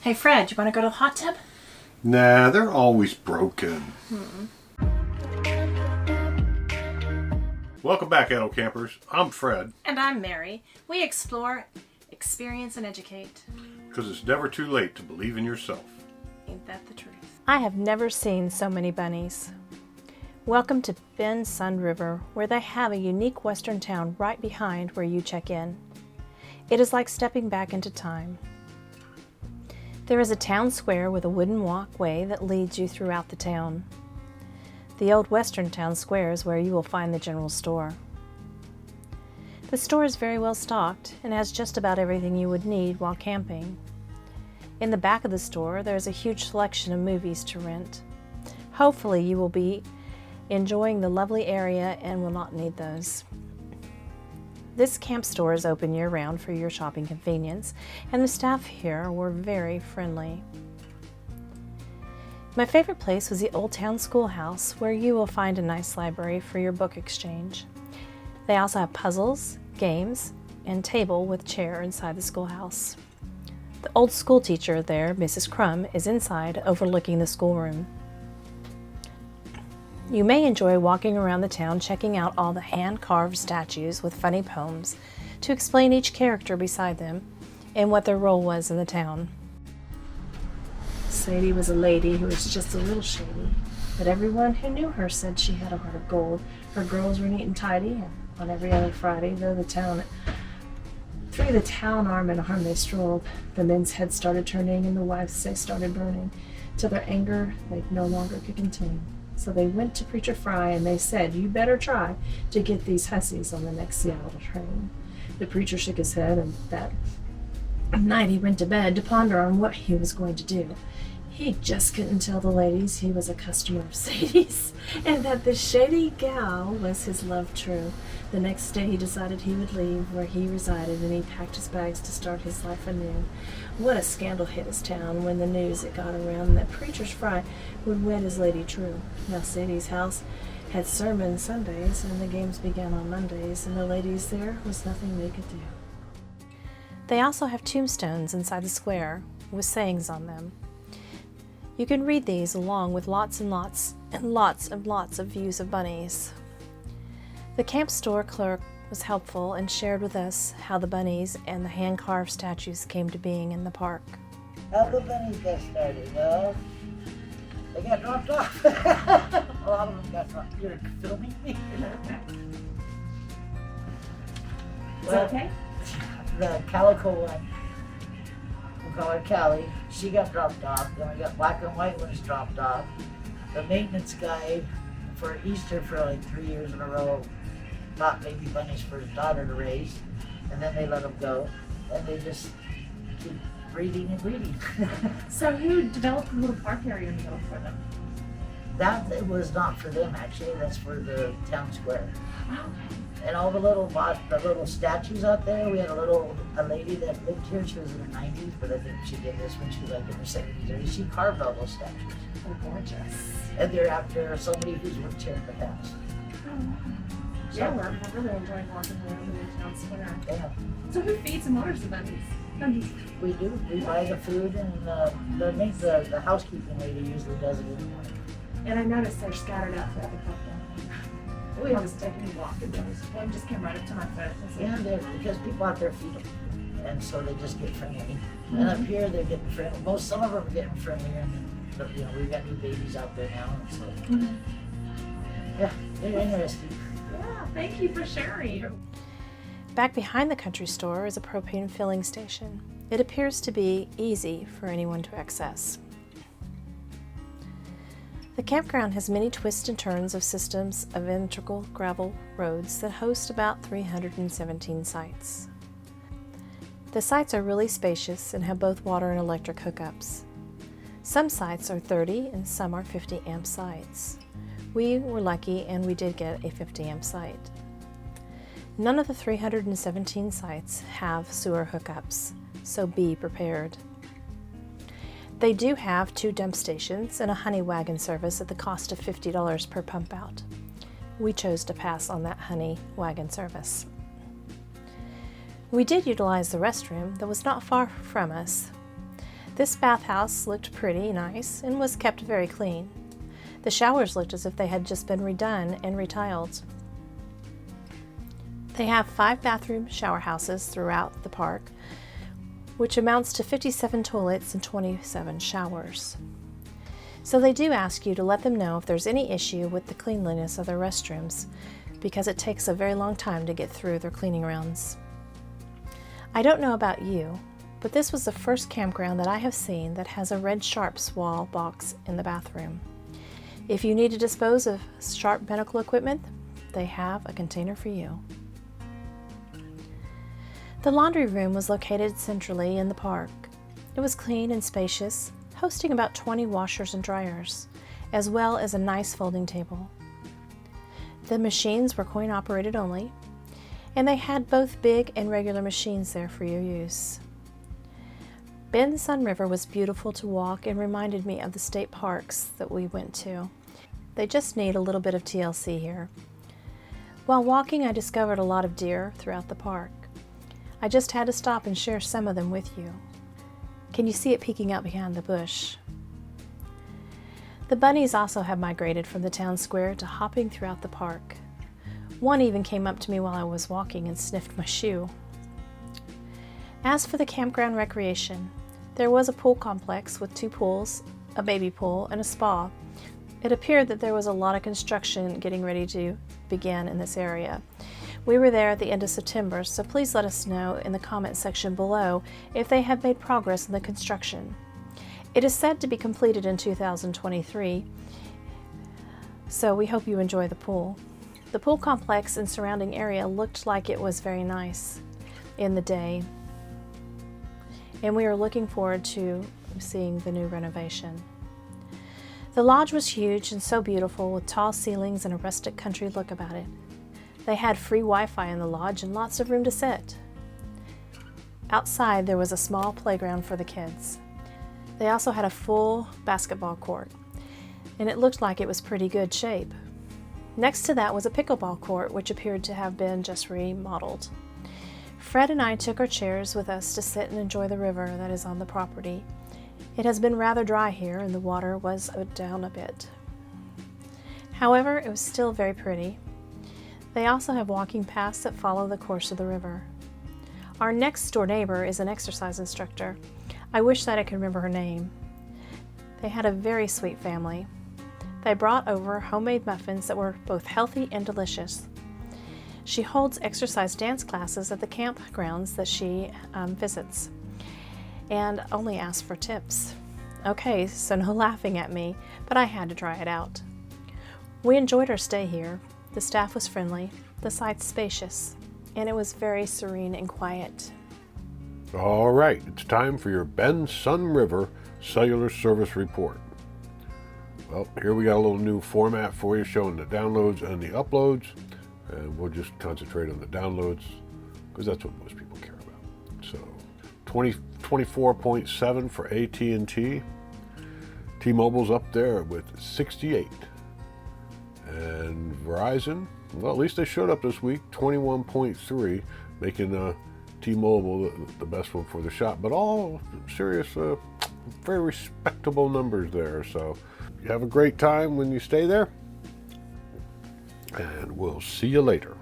Hey Fred, you want to go to the hot tub? Nah, they're always broken. Welcome back, EdelKampers. I'm Fred. And I'm Mary. We explore, experience, and educate. Because it's never too late to believe in yourself. Ain't that the truth? I have never seen so many bunnies. Welcome to Bend Sunriver, where they have a unique western town right behind where you check in. It is like stepping back into time. There is a town square with a wooden walkway that leads you throughout the town. The old western town square is where you will find the general store. The store is very well stocked and has just about everything you would need while camping. In the back of the store, there is a huge selection of movies to rent. Hopefully you will be enjoying the lovely area and will not need those. This camp store is open year-round for your shopping convenience, and the staff here were very friendly. My favorite place was the Old Town Schoolhouse, where you will find a nice library for your book exchange. They also have puzzles, games, and table with chair inside the schoolhouse. The old school teacher there, Mrs. Crum, is inside overlooking the schoolroom. You may enjoy walking around the town checking out all the hand-carved statues with funny poems to explain each character beside them and what their role was in the town. Sadie was a lady who was just a little shady, but everyone who knew her said she had a heart of gold. Her girls were neat and tidy, and on every other Friday, through the town arm in arm they strolled. The men's heads started turning and the wives' they started burning, till their anger they no longer could contain. So they went to Preacher Fry and they said, "You better try to get these hussies on the next Seattle train." The preacher shook his head, and that night he went to bed to ponder on what he was going to do. He just couldn't tell the ladies he was a customer of Sadie's and that this shady gal was his love true. The next day he decided he would leave where he resided, and he packed his bags to start his life anew. What a scandal hit his town when the news it got around that Preacher's Fry would wed his lady true. Now Sadie's house had sermons Sundays, and the games began on Mondays, and the ladies there was nothing they could do. They also have tombstones inside the square with sayings on them. You can read these along with lots and lots of views of bunnies. The camp store clerk was helpful and shared with us how the bunnies and the hand-carved statues came to being in the park. How the bunnies got started? Well, they got dropped off. A lot of them got dropped. You're filming me? Is that okay? The calico one, we call her Callie, she got dropped off. Then we got black and white ones dropped off. The maintenance guy for Easter for like 3 years in a row bought baby bunnies for his daughter to raise, and then they let them go, and they just keep breeding and breeding. So who developed a little park area in the middle for them? That was not for them actually. That's for the town square. And all the little statues out there. We had a lady that lived here. She was in her 90s, but I think she did this when she was like in her 70s. And she carved all those statues. Oh, gorgeous. And they're after somebody who's worked here in the past. Yeah, we're really enjoying walking around in the town square. Yeah, So who feeds and waters the bunnies? we do. We buy the food, and the housekeeping lady usually does it in the morning. And I noticed they're scattered out throughout the park. We was taking a walk, and one just came right up to my foot. Yeah, because people out there feed them, and so they just get friendly. And up here they're getting friendly. Some of them are getting friendlier, and we've got new babies out there now, and so yeah, they're interesting. Yeah, thank you for sharing. Back behind the country store is a propane filling station. It appears to be easy for anyone to access. The campground has many twists and turns of systems of integral gravel roads that host about 317 sites. The sites are really spacious and have both water and electric hookups. Some sites are 30 and some are 50 amp sites. We were lucky and we did get a 50 amp site. None of the 317 sites have sewer hookups, so be prepared. They do have 2 dump stations and a honey wagon service at the cost of $50 per pump out. We chose to pass on that honey wagon service. We did utilize the restroom that was not far from us. This bathhouse looked pretty nice and was kept very clean. The showers looked as if they had just been redone and retiled. They have 5 bathroom shower houses throughout the park, which amounts to 57 toilets and 27 showers. So they do ask you to let them know if there's any issue with the cleanliness of their restrooms, because it takes a very long time to get through their cleaning rounds. I don't know about you, but this was the first campground that I have seen that has a red sharps wall box in the bathroom. If you need to dispose of sharp medical equipment, they have a container for you. The laundry room was located centrally in the park. It was clean and spacious, hosting about 20 washers and dryers, as well as a nice folding table. The machines were coin operated only, and they had both big and regular machines there for your use. Bend Sunriver was beautiful to walk and reminded me of the state parks that we went to. They just need a little bit of TLC here. While walking, I discovered a lot of deer throughout the park. I just had to stop and share some of them with you. Can you see it peeking out behind the bush? The bunnies also have migrated from the town square to hopping throughout the park. One even came up to me while I was walking and sniffed my shoe. As for the Campground Recreation, there was a pool complex with 2 pools, a baby pool, and a spa. It appeared that there was a lot of construction getting ready to begin in this area. We were there at the end of September, so please let us know in the comment section below if they have made progress in the construction. It is said to be completed in 2023, so we hope you enjoy the pool. The pool complex and surrounding area looked like it was very nice in the day, and we are looking forward to seeing the new renovation. The lodge was huge and so beautiful, with tall ceilings and a rustic country look about it. They had free Wi-Fi in the lodge and lots of room to sit. Outside there was a small playground for the kids. They also had a full basketball court, and it looked like it was pretty good shape. Next to that was a pickleball court, which appeared to have been just remodeled. Fred and I took our chairs with us to sit and enjoy the river that is on the property. It has been rather dry here and the water was down a bit. However, it was still very pretty. They also have walking paths that follow the course of the river. Our next door neighbor is an exercise instructor. I wish that I could remember her name. They had a very sweet family. They brought over homemade muffins that were both healthy and delicious. She holds exercise dance classes at the campgrounds that she visits, and only asks for tips. Okay, so no laughing at me, but I had to try it out. We enjoyed our stay here. The staff was friendly, the site's spacious, and it was very serene and quiet. All right, it's time for your Bend Sunriver Cellular Service Report. Well, here we got a little new format for you showing the downloads and the uploads, and we'll just concentrate on the downloads because that's what most people care about. So 24.7 for AT&T. T-Mobile's up there with 68. And Verizon, well, at least they showed up this week, 21.3, making T-Mobile the best one for the shop. But all serious, very respectable numbers there. So you have a great time when you stay there. And we'll see you later.